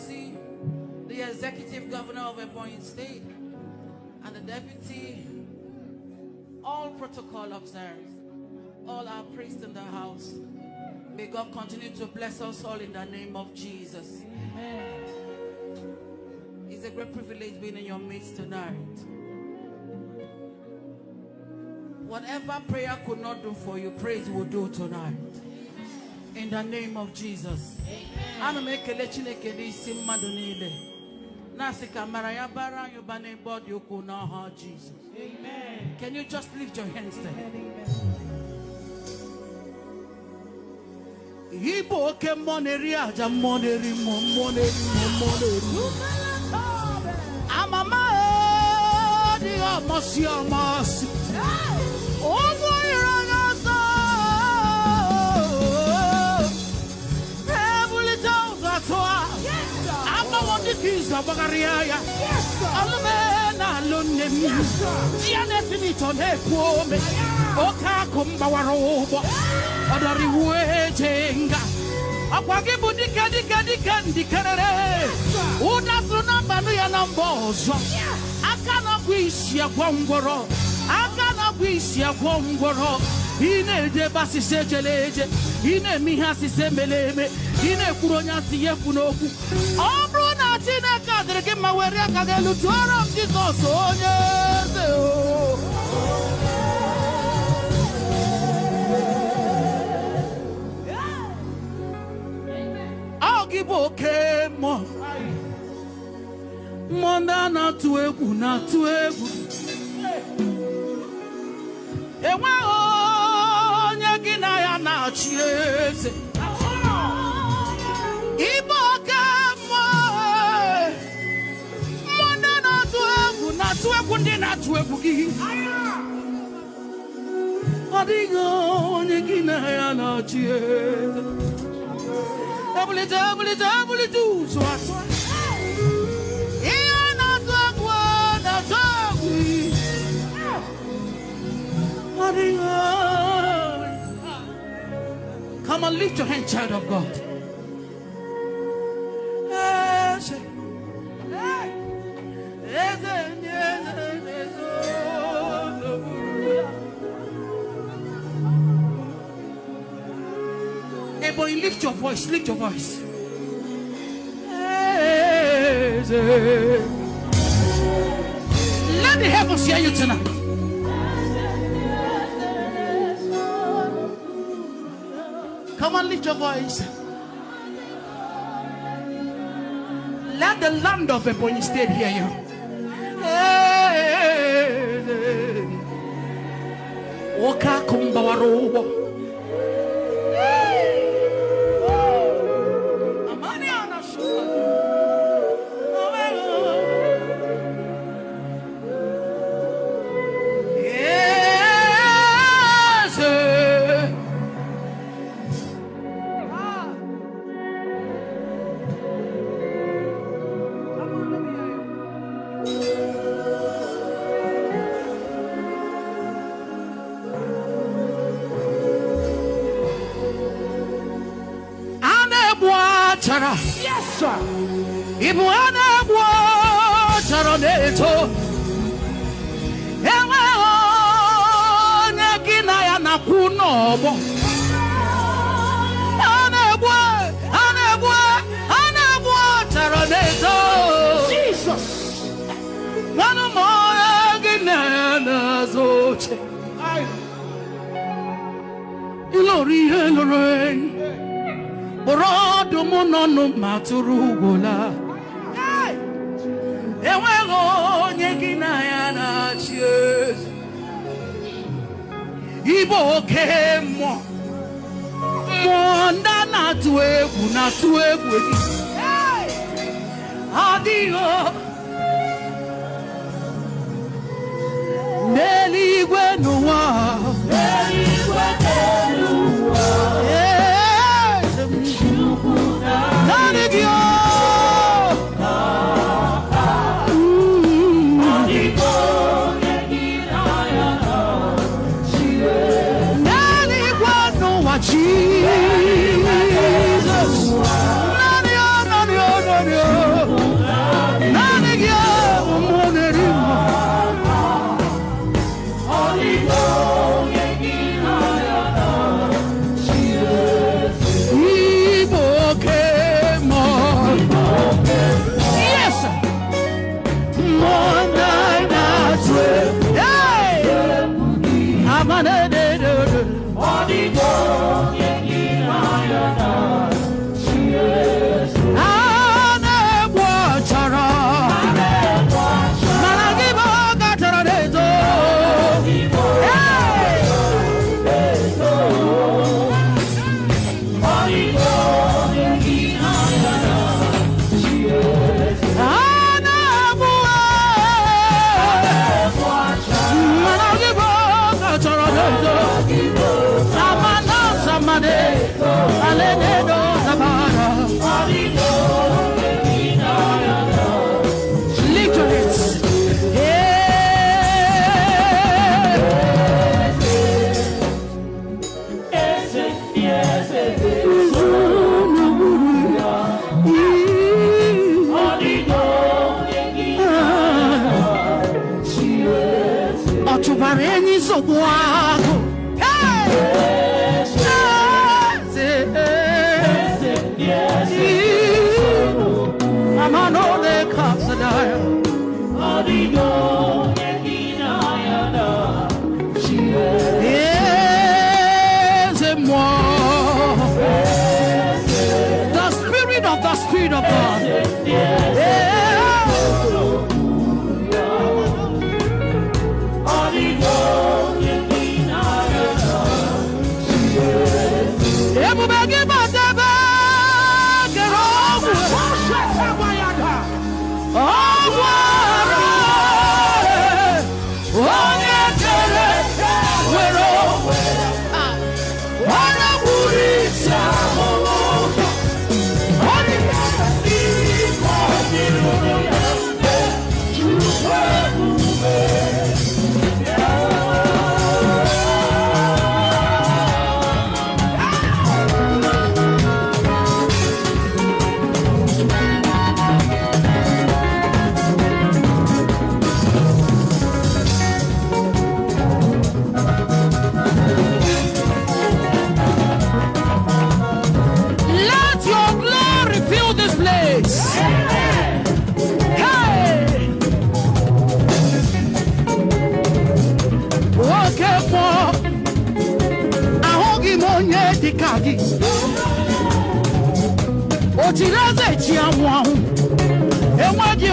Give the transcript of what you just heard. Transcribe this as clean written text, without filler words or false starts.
Excellency, the Executive Governor of Ebonyi State, and the Deputy, all protocol observers, all our priests in the house. May God continue to bless us all in the name of Jesus. Amen. It's a great privilege being in your midst tonight. Whatever prayer could not do for you, praise will do tonight. In the name of Jesus. Amen. Jesus. Amen. Can you just lift your hands there? Ine de basi sejeleje, ine mihasi semeleme, ine kuronya siyefunoku. Obro na tine kadre ke mawere kagelu tuara mjito sonye o. Agibo kemo, monda na tuegu na tuegu. Ewa Onyegina na chieze Ibokamo Mona na tuegu ndi na tuegu gi Adigo Onyegina na chieze Double do so na tuegu na tuegu Come on, lift your hand, child of God. Hey boy, lift your voice, lift your voice. Let the heavens hear you tonight. Come on, lift your voice. Let the land of Ebonyi State hear you. Oka kumbawarobo. Yes, sir. Ibuana chara neto. Ewa Onyegina ya na kunobo. Anebwa chara neto. Jesus. Nano Onyegina na zoche. Ilori. Orodo monono maturugola. Ewe Onyegina ya na chieze. Ibo kemo. Monda na tuegu. Adio. Neligwe noa. Jesus, Spirit of God.